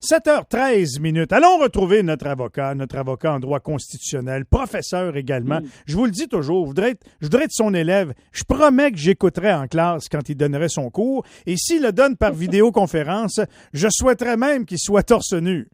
7h13 minutes. Allons retrouver notre avocat en droit constitutionnel, professeur également. Je vous le dis toujours, je voudrais être son élève. Je promets que j'écouterai en classe quand il donnerait son cours. Et s'il le donne par vidéoconférence, je souhaiterais même qu'il soit torse nu.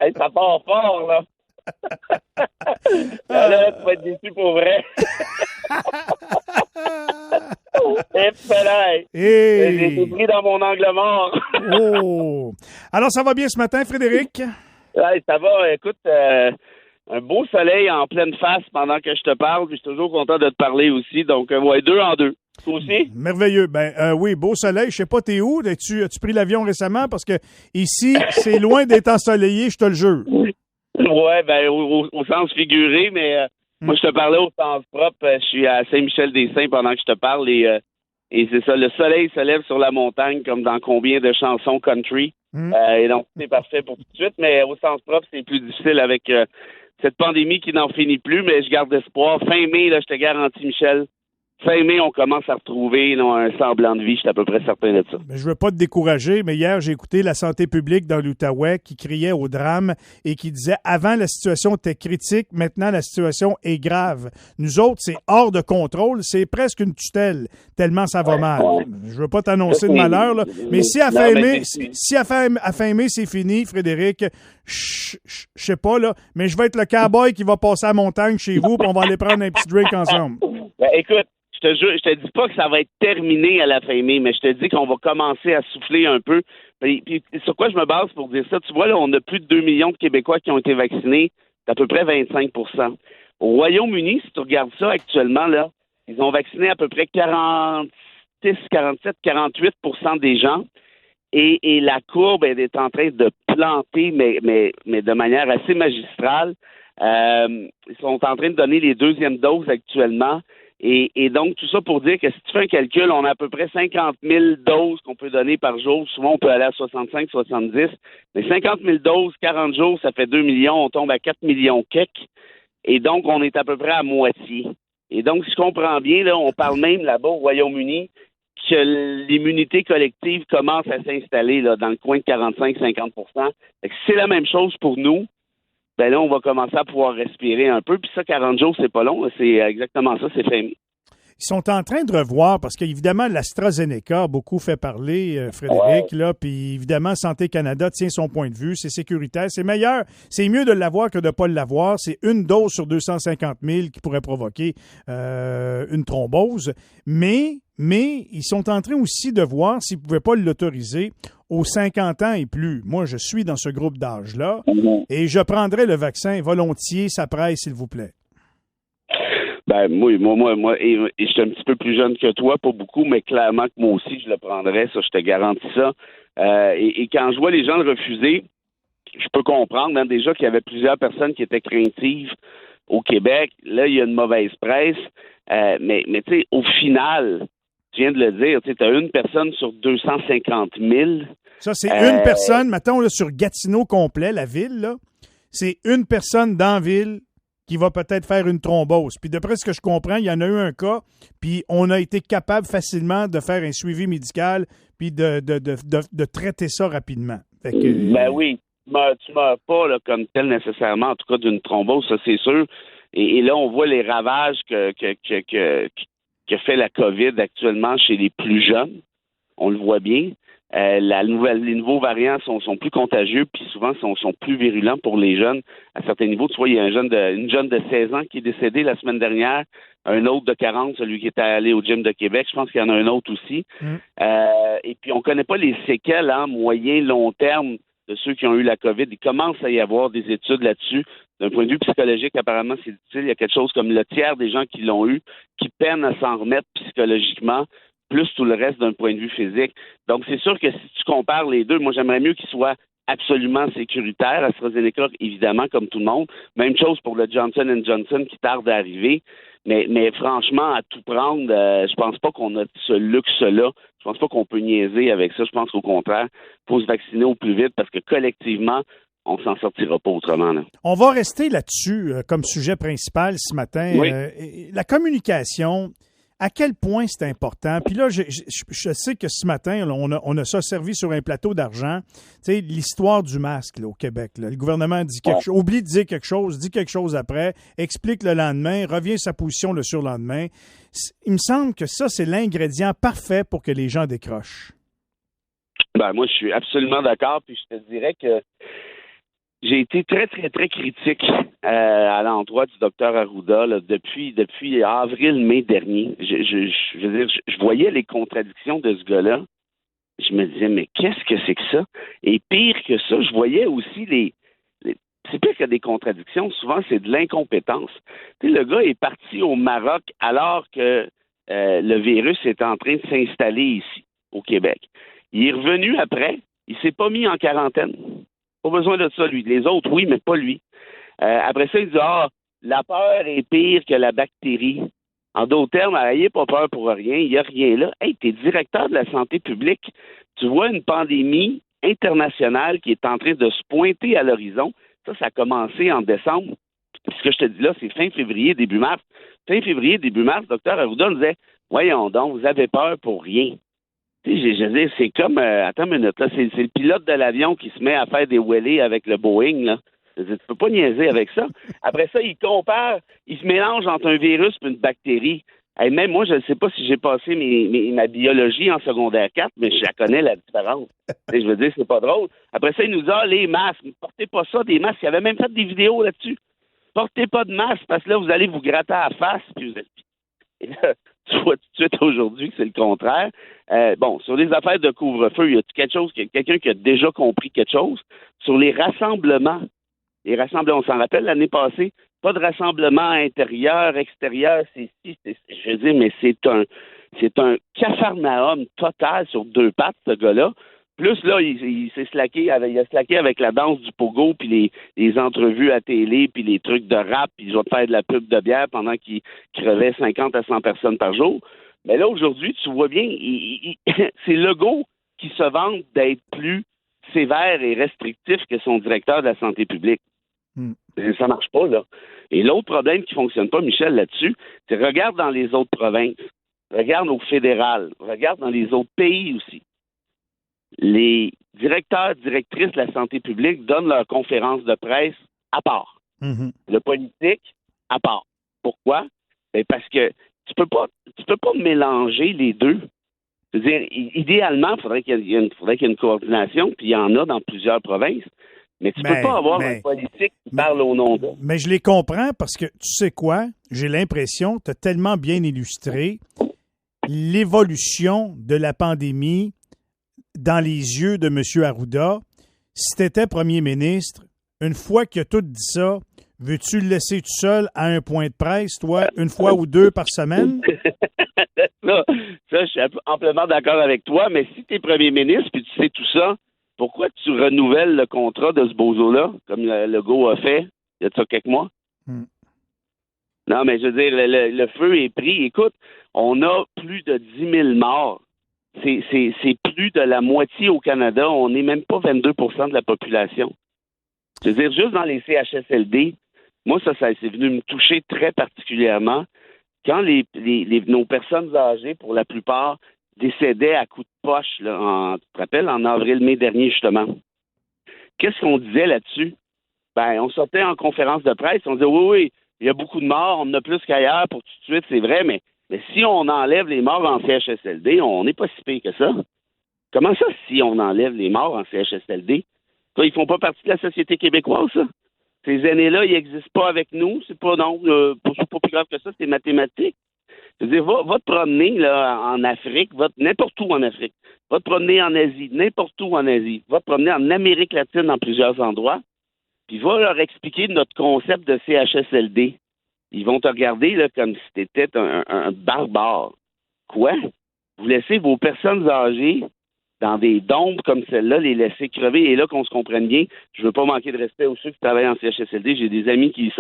Hey, ça part fort, là. Là, tu vas être déçu pour vrai. Excellent. Hey. J'ai été pris dans mon angle mort. Oh! Alors, ça va bien ce matin, Frédéric? Ouais, ça va. Écoute, un beau soleil en pleine face pendant que je te parle. Puis je suis toujours content de te parler aussi. Donc, ouais, 2 en 2. Toi aussi? Merveilleux. Oui, beau soleil. Je sais pas, t'es où? As-tu pris l'avion récemment? Parce que ici, c'est loin d'être ensoleillé, je te le jure. Ouais, au sens figuré, mais moi, je te parlais au sens propre. Je suis à Saint-Michel-des-Saints pendant que je te parle et c'est ça. Le soleil se lève sur la montagne comme dans combien de chansons country. Et donc, c'est parfait pour tout de suite. Mais au sens propre, c'est plus difficile avec cette pandémie qui n'en finit plus. Mais je garde espoir. Fin mai, là, je te garantis, Michel. Fin mai, on commence à retrouver un semblant de vie. Je suis à peu près certain de ça. Je veux pas te décourager, mais hier, j'ai écouté la santé publique dans l'Outaouais qui criait au drame et qui disait avant, la situation était critique, maintenant, la situation est grave. Nous autres, c'est hors de contrôle, c'est presque une tutelle, tellement ça va mal. Je veux pas t'annoncer de malheur, là, mais si à fin mai, c'est fini, Frédéric, je sais pas, là, mais je vais être le cowboy qui va passer à la montagne chez vous puis on va aller prendre un petit drink ensemble. Écoute, je te dis pas que ça va être terminé à la fin mai, mais je te dis qu'on va commencer à souffler un peu. Puis sur quoi je me base pour dire ça? Tu vois, là, on a plus de 2 millions de Québécois qui ont été vaccinés. C'est à peu près 25 %. Au Royaume-Uni, si tu regardes ça actuellement, là, ils ont vacciné à peu près 46, 47, 48 % des gens. Et la courbe, elle est en train de planter, mais de manière assez magistrale. Ils sont en train de donner les deuxièmes doses actuellement. Et donc, tout ça pour dire que si tu fais un calcul, on a à peu près 50 000 doses qu'on peut donner par jour. Souvent, on peut aller à 65, 70. Mais 50 000 doses, 40 jours, ça fait 2 millions. On tombe à 4 millions quelques. Et donc, on est à peu près à moitié. Et donc, si je comprends bien, là, on parle même là-bas au Royaume-Uni que l'immunité collective commence à s'installer là, dans le coin de 45-50 %. C'est la même chose pour nous. Ben là, on va commencer à pouvoir respirer un peu. Puis ça, 40 jours, c'est pas long. C'est exactement ça, c'est fin mai. Ils sont en train de revoir, parce qu'évidemment, l'AstraZeneca a beaucoup fait parler, Frédéric, là, puis évidemment, Santé Canada tient son point de vue, c'est sécuritaire, c'est meilleur, c'est mieux de l'avoir que de ne pas l'avoir. C'est une dose sur 250 000 qui pourrait provoquer une thrombose. Mais ils sont en train aussi de voir s'ils ne pouvaient pas l'autoriser aux 50 ans et plus. Moi, je suis dans ce groupe d'âge-là et je prendrai le vaccin volontiers, ça presse, s'il vous plaît. Ben, moi, et je suis un petit peu plus jeune que toi, pas beaucoup, mais clairement que moi aussi, je le prendrais, ça, je te garantis ça. Et quand je vois les gens le refuser, je peux comprendre, hein, déjà qu'il y avait plusieurs personnes qui étaient craintives au Québec. Là, il y a une mauvaise presse. Mais tu sais, au final, tu viens de le dire, tu as une personne sur 250 000. Ça, c'est une personne, mettons, là, sur Gatineau complet, la ville, là, c'est une personne dans la ville qui va peut-être faire une thrombose. Puis d'après ce que je comprends, il y en a eu un cas, puis on a été capable facilement de faire un suivi médical, puis de traiter ça rapidement. Fait que, ben oui, tu meurs pas là, comme tel nécessairement, en tout cas d'une thrombose, ça c'est sûr. Et là, on voit les ravages que fait la COVID actuellement chez les plus jeunes. On le voit bien. Les nouveaux variants sont plus contagieux, puis souvent sont plus virulents pour les jeunes. À certains niveaux, tu vois, il y a une jeune de 16 ans qui est décédée la semaine dernière, un autre de 40, celui qui était allé au gym de Québec. Je pense qu'il y en a un autre aussi. Et puis, on connaît pas les séquelles, moyen, long terme de ceux qui ont eu la COVID. Il commence à y avoir des études là-dessus. D'un point de vue psychologique, apparemment, c'est difficile. Il y a quelque chose comme le tiers des gens qui l'ont eu, qui peinent à s'en remettre psychologiquement, plus tout le reste d'un point de vue physique. Donc, c'est sûr que si tu compares les deux, moi, j'aimerais mieux qu'ils soient absolument sécuritaires. AstraZeneca, évidemment, comme tout le monde. Même chose pour le Johnson & Johnson qui tarde à arriver. Mais franchement, à tout prendre, je pense pas qu'on a ce luxe-là. Je pense pas qu'on peut niaiser avec ça. Je pense qu'au contraire, il faut se vacciner au plus vite parce que collectivement, on s'en sortira pas autrement. Là. On va rester là-dessus comme sujet principal ce matin. Oui. La communication à quel point c'est important. Puis là, je sais que ce matin, là, on a ça servi sur un plateau d'argent. Tu sais, l'histoire du masque là, au Québec. Là. Le gouvernement dit quelque chose, oublie de dire quelque chose, dit quelque chose après, explique le lendemain, revient sa position le surlendemain. Il me semble que ça, c'est l'ingrédient parfait pour que les gens décrochent. Ben, moi, je suis absolument d'accord. Puis je te dirais que j'ai été très, très, très critique à l'endroit du docteur Arruda là, depuis avril-mai dernier. Je veux dire, je voyais les contradictions de ce gars-là. Je me disais, mais qu'est-ce que c'est que ça? Et pire que ça, je voyais aussi c'est pire que des contradictions. Souvent, c'est de l'incompétence. Tu sais, le gars est parti au Maroc alors que le virus est en train de s'installer ici, au Québec. Il est revenu après. Il s'est pas mis en quarantaine. Pas besoin de ça, lui. Les autres, oui, mais pas lui. Après ça, il dit, la peur est pire que la bactérie. En d'autres termes, n'ayez pas peur pour rien, il n'y a rien là. Hey, tu es directeur de la santé publique. Tu vois une pandémie internationale qui est en train de se pointer à l'horizon. Ça a commencé en décembre. Puis ce que je te dis là, c'est fin février, début mars. Fin février, début mars, docteur Arruda nous disait, voyons donc, vous avez peur pour rien. Tu sais, je veux dire, c'est comme, attends une minute, là, c'est le pilote de l'avion qui se met à faire des wheelies avec le Boeing, là. Je veux dire, tu peux pas niaiser avec ça. Après ça, il compare, il se mélange entre un virus et une bactérie. Et même moi, je ne sais pas si j'ai passé ma biologie en secondaire 4, mais je la connais, la différence. Et je veux dire, c'est pas drôle. Après ça, il nous dit, les masques, ne portez pas ça, des masques. Il avait même fait des vidéos là-dessus. Portez pas de masque, parce que là, vous allez vous gratter à la face. Puis et là, tu vois tout de suite aujourd'hui que c'est le contraire. Sur les affaires de couvre-feu, il y a quelqu'un qui a déjà compris quelque chose. Sur les rassemblements, on s'en rappelle l'année passée, pas de rassemblement intérieur, extérieur, je veux dire, mais c'est un capharnaüm total sur deux pattes, ce gars-là. Plus là, il s'est slacké, il a slacké avec la danse du pogo, puis les entrevues à télé, puis les trucs de rap, puis il va faire de la pub de bière pendant qu'il crevait 50 à 100 personnes par jour. Mais là, aujourd'hui, tu vois bien, c'est Legault qui se vante d'être plus sévère et restrictif que son directeur de la santé publique. Ça marche pas, là. Et l'autre problème qui fonctionne pas, Michel, là-dessus, c'est regarde dans les autres provinces, regarde au fédéral, regarde dans les autres pays aussi. Les directeurs, directrices de la santé publique donnent leurs conférences de presse à part. Le politique, à part. Pourquoi? Ben parce que tu peux pas mélanger les deux. C'est-à-dire, idéalement, il faudrait qu'il y ait une coordination, puis il y en a dans plusieurs provinces. Mais tu peux pas avoir un politique qui parle au nom d'eux. Mais je les comprends parce que, tu sais quoi, j'ai l'impression, tu as tellement bien illustré l'évolution de la pandémie dans les yeux de M. Arruda. Si tu étais premier ministre, une fois qu'il a tout dit ça, veux-tu le laisser tout seul à un point de presse, toi, une fois ou deux par semaine? ça, je suis amplement d'accord avec toi, mais si tu es premier ministre et tu sais tout ça, pourquoi tu renouvelles le contrat de ce bozo-là, comme Legault a fait il y a de ça quelques mois? Non, mais je veux dire, le feu est pris. Écoute, on a plus de 10 000 morts. C'est plus de la moitié au Canada. On n'est même pas 22 % de la population. Je veux dire, juste dans les CHSLD, moi, ça c'est venu me toucher très particulièrement. Quand nos personnes âgées, pour la plupart, décédaient à coups de poche, là, tu te rappelles, en avril-mai dernier, justement. Qu'est-ce qu'on disait là-dessus? On sortait en conférence de presse, on disait oui, il y a beaucoup de morts, on en a plus qu'ailleurs pour tout de suite, c'est vrai, mais si on enlève les morts en CHSLD, on n'est pas si pire que ça. Comment ça, si on enlève les morts en CHSLD? Ça, ils font pas partie de la société québécoise, ça? Ces aînés-là, ils n'existent pas avec nous, c'est pas pas plus grave que ça, c'est mathématique. Je veux dire, va te promener là, en Afrique, n'importe où en Afrique. Va te promener en Asie, n'importe où en Asie. Va te promener en Amérique latine dans plusieurs endroits. Puis va leur expliquer notre concept de CHSLD. Ils vont te regarder là, comme si tu étais un barbare. Quoi? Vous laissez vos personnes âgées dans des dômes comme celle-là, les laisser crever. Et là, qu'on se comprenne bien, je veux pas manquer de respect aux ceux qui travaillent en CHSLD. J'ai des amis qui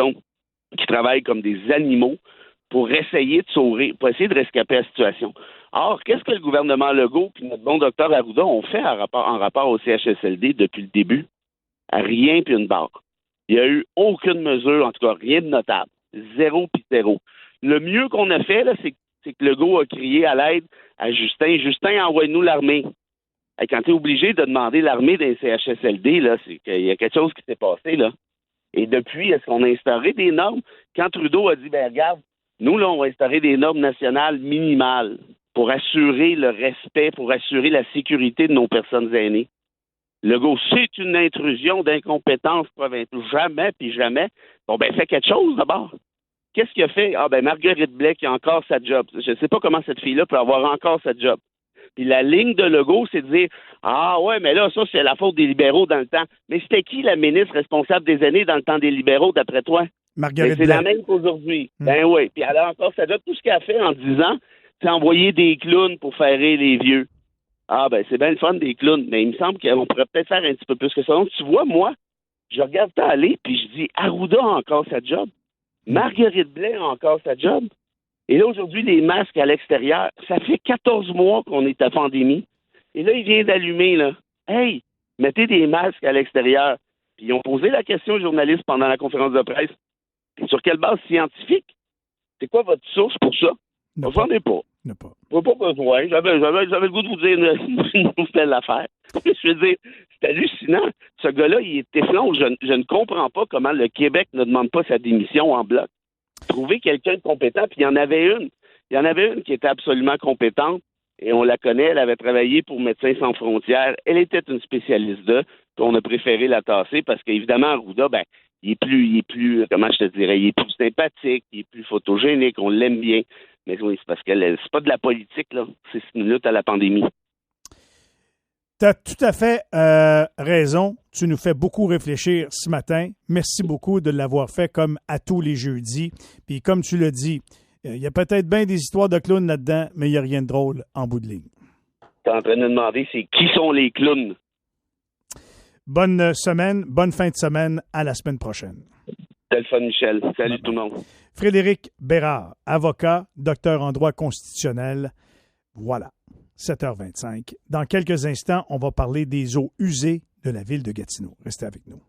travaillent comme des animaux pour essayer de sauver, pour essayer de rescaper la situation. Or, qu'est-ce que le gouvernement Legault et notre bon docteur Arruda ont fait en rapport au CHSLD depuis le début? Rien puis une barre. Il n'y a eu aucune mesure, en tout cas rien de notable. Zéro puis zéro. Le mieux qu'on a fait, là, c'est c'est que Legault a crié à l'aide à Justin. Justin, envoie-nous l'armée. Et quand tu es obligé de demander l'armée d'un CHSLD, là, c'est qu'il y a quelque chose qui s'est passé, là. Et depuis, est-ce qu'on a instauré des normes? Quand Trudeau a dit, regarde, nous, là, on va instaurer des normes nationales minimales pour assurer le respect, pour assurer la sécurité de nos personnes aînées. Legault, c'est une intrusion d'incompétence provinciale. Jamais, puis jamais. Bon, fais quelque chose d'abord. Qu'est-ce qu'il a fait? Marguerite Blais qui a encore sa job. Je ne sais pas comment cette fille-là peut avoir encore sa job. Puis la ligne de Legault, c'est de dire mais là, ça, c'est la faute des libéraux dans le temps. Mais c'était qui la ministre responsable des aînés dans le temps des libéraux, d'après toi? Marguerite Blais. C'est la même qu'aujourd'hui. Oui. Puis elle a encore sa job. Tout ce qu'elle a fait en 10 ans, c'est envoyer des clowns pour faire rire les vieux. C'est bien le fun des clowns. Mais il me semble qu'on pourrait peut-être faire un petit peu plus que ça. Donc, tu vois, moi, je regarde ça aller, puis je dis, Arruda a encore sa job. Marguerite Blais a encore sa job. Et là, aujourd'hui, les masques à l'extérieur, ça fait 14 mois qu'on est à pandémie. Et là, il vient d'allumer, là. Hey, mettez des masques à l'extérieur. Puis ils ont posé la question aux journalistes pendant la conférence de presse. Sur quelle base scientifique? C'est quoi votre source pour ça? J'en ai pas. Pas besoin. J'avais le goût de vous dire une nouvelle affaire. Je veux dire, c'est hallucinant. Ce gars-là, il est téflon. Je ne comprends pas comment le Québec ne demande pas sa démission en bloc. Trouver quelqu'un de compétent, puis il y en avait une. Il y en avait une qui était absolument compétente, et on la connaît, elle avait travaillé pour Médecins sans frontières. Elle était une spécialiste d'eux, puis on a préféré la tasser parce qu'évidemment, Arruda, il est plus, comment je te dirais, il est plus sympathique, il est plus photogénique, on l'aime bien. Mais oui, c'est parce que c'est pas de la politique, là. C'est une lutte à la pandémie. Tu as tout à fait raison. Tu nous fais beaucoup réfléchir ce matin. Merci beaucoup de l'avoir fait comme à tous les jeudis. Puis comme tu l'as dit, il y a peut-être bien des histoires de clowns là-dedans, mais il n'y a rien de drôle en bout de ligne. Tu es en train de me demander, c'est qui sont les clowns? Bonne semaine, bonne fin de semaine. À la semaine prochaine. Téléphone Michel. Salut tout le monde. Frédéric Bérard, avocat, docteur en droit constitutionnel. Voilà, 7h25. Dans quelques instants, on va parler des eaux usées de la ville de Gatineau. Restez avec nous.